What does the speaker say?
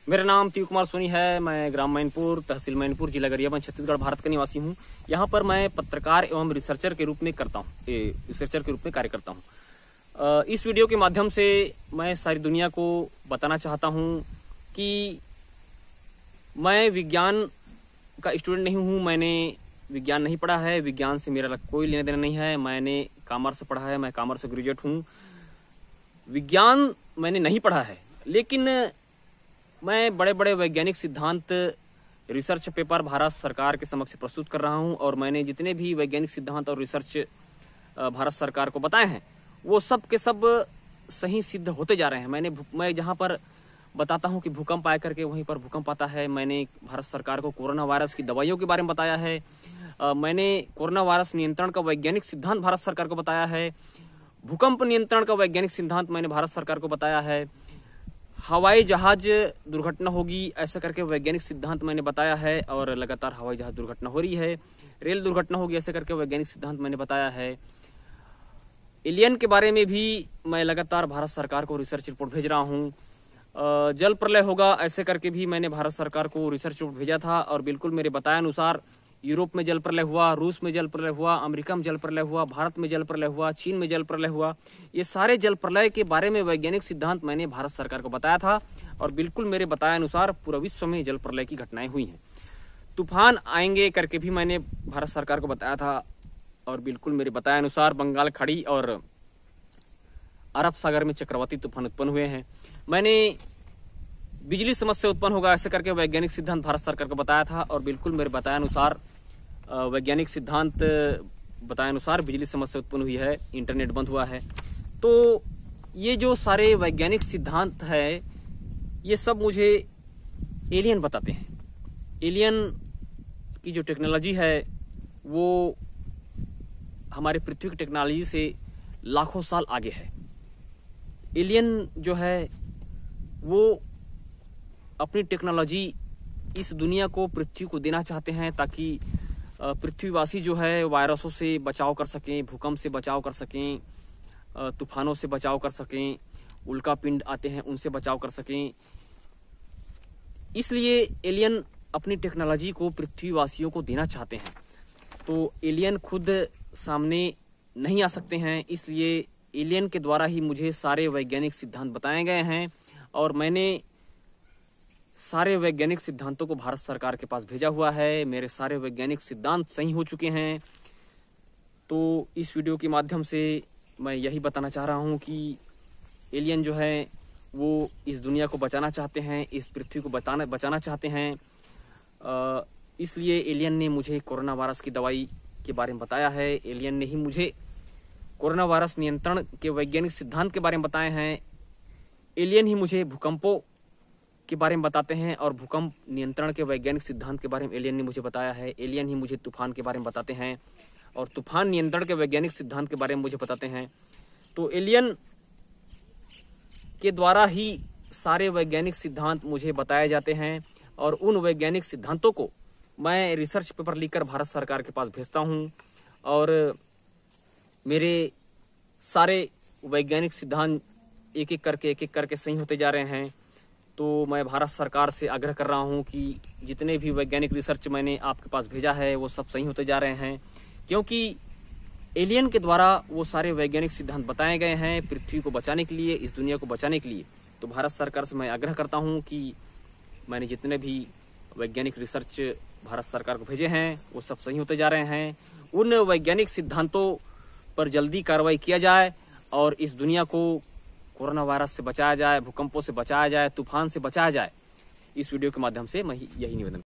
मेरा नाम तीव कुमार सोनी है। मैं ग्राम मैनपुर, तहसील मैनपुर, जिला गरियाबंद, छत्तीसगढ़, भारत का निवासी हूँ। यहाँ पर मैं पत्रकार एवं रिसर्चर के रूप में कार्य करता हूँ। इस वीडियो के माध्यम से मैं सारी दुनिया को बताना चाहता हूँ कि मैं विज्ञान का स्टूडेंट नहीं हूँ। मैंने विज्ञान नहीं पढ़ा है, विज्ञान से मेरा कोई लेना देना नहीं है। मैंने कॉमर्स पढ़ा है, मैं कॉमर्स से ग्रेजुएट हूँ। विज्ञान मैंने नहीं पढ़ा है, लेकिन मैं बड़े बड़े वैज्ञानिक सिद्धांत रिसर्च पेपर भारत सरकार के समक्ष प्रस्तुत कर रहा हूं। और मैंने जितने भी वैज्ञानिक सिद्धांत और रिसर्च भारत सरकार को बताए हैं वो सब के सब सही सिद्ध होते जा रहे हैं। मैं जहां पर बताता हूं कि भूकंप आया करके वहीं पर भूकंप आता है। मैंने भारत सरकार को कोरोना वायरस की दवाइयों के बारे में बताया है। मैंने कोरोना वायरस नियंत्रण का वैज्ञानिक सिद्धांत भारत सरकार को बताया है। भूकंप नियंत्रण का वैज्ञानिक सिद्धांत मैंने भारत सरकार को बताया है। हवाई जहाज दुर्घटना होगी ऐसा करके वैज्ञानिक सिद्धांत मैंने बताया है, और लगातार हवाई जहाज दुर्घटना हो रही है। रेल दुर्घटना होगी ऐसे करके वैज्ञानिक सिद्धांत मैंने बताया है। एलियन के बारे में भी मैं लगातार भारत सरकार को रिसर्च रिपोर्ट भेज रहा हूँ। जल प्रलय होगा ऐसे करके भी मैंने भारत सरकार को रिसर्च रिपोर्ट भेजा था, और बिल्कुल मेरे बताए अनुसार यूरोप में जल प्रलय हुआ, रूस में जल प्रलय हुआ, अमेरिका में जल प्रलय हुआ, भारत में जल प्रलय हुआ, चीन में जल प्रलय हुआ। ये सारे जल प्रलय के बारे में वैज्ञानिक सिद्धांत मैंने भारत सरकार को बताया था, और बिल्कुल मेरे बताए अनुसार पूरे विश्व में जल प्रलय की घटनाएं हुई हैं। तूफान आएंगे करके भी मैंने भारत सरकार को बताया था, और बिल्कुल मेरे बताए अनुसार बंगाल खाड़ी और अरब सागर में चक्रवाती तूफान उत्पन्न हुए हैं। मैंने बिजली समस्या उत्पन्न होगा ऐसे करके वैज्ञानिक सिद्धांत भारत सरकार को बताया था, और बिल्कुल मेरे बताए अनुसार वैज्ञानिक सिद्धांत बताए अनुसार बिजली समस्या उत्पन्न हुई है, इंटरनेट बंद हुआ है। तो ये जो सारे वैज्ञानिक सिद्धांत है ये सब मुझे एलियन बताते हैं। एलियन की जो टेक्नोलॉजी है वो हमारे पृथ्वी की टेक्नोलॉजी से लाखों साल आगे है। एलियन जो है वो अपनी टेक्नोलॉजी इस दुनिया को, पृथ्वी को देना चाहते हैं, ताकि पृथ्वीवासी जो है वायरसों से बचाव कर सकें, भूकंप से बचाव कर सकें, तूफानों से बचाव कर सकें, उल्कापिंड आते हैं उनसे बचाव कर सकें। इसलिए एलियन अपनी टेक्नोलॉजी को पृथ्वीवासियों को देना चाहते हैं। तो एलियन खुद सामने नहीं आ सकते हैं, इसलिए एलियन के द्वारा ही मुझे सारे वैज्ञानिक सिद्धांत बताए गए हैं, और मैंने सारे वैज्ञानिक सिद्धांतों को भारत सरकार के पास भेजा हुआ है। मेरे सारे वैज्ञानिक सिद्धांत सही हो चुके हैं। तो इस वीडियो के माध्यम से मैं यही बताना चाह रहा हूँ कि एलियन जो है वो इस दुनिया को बचाना चाहते हैं, इस पृथ्वी को बचाना चाहते हैं। इसलिए एलियन ने मुझे कोरोना वायरस की दवाई के बारे में बताया है। एलियन ने ही मुझे कोरोना वायरस नियंत्रण के वैज्ञानिक सिद्धांत के बारे में बताए हैं। एलियन ही मुझे भूकंपों के बारे में बताते हैं, और भूकंप नियंत्रण के वैज्ञानिक सिद्धांत के बारे में एलियन ने मुझे बताया है। एलियन ही मुझे तूफान के बारे में बताते हैं, और तूफान नियंत्रण के वैज्ञानिक सिद्धांत के बारे में मुझे बताते हैं। तो एलियन के द्वारा ही सारे वैज्ञानिक सिद्धांत मुझे बताए जाते हैं, और उन वैज्ञानिक सिद्धांतों को मैं रिसर्च पेपर लिखकर भारत सरकार के पास भेजता हूँ। और मेरे सारे वैज्ञानिक सिद्धांत एक एक करके सही होते जा रहे हैं। तो मैं भारत सरकार से आग्रह कर रहा हूं कि जितने भी वैज्ञानिक रिसर्च मैंने आपके पास भेजा है वो सब सही होते जा रहे हैं, क्योंकि एलियन के द्वारा वो सारे वैज्ञानिक सिद्धांत बताए गए हैं पृथ्वी को बचाने के लिए, इस दुनिया को बचाने के लिए। तो भारत सरकार से मैं आग्रह करता हूं कि मैंने जितने भी वैज्ञानिक रिसर्च भारत सरकार को भेजे हैं वो सब सही होते जा रहे हैं। उन वैज्ञानिक सिद्धांतों पर जल्दी कार्रवाई किया जाए, और इस दुनिया को कोरोना वायरस से बचाया जाए, भूकंपों से बचाया जाए, तूफान से बचाया जाए। इस वीडियो के माध्यम से मैं यही निवेदन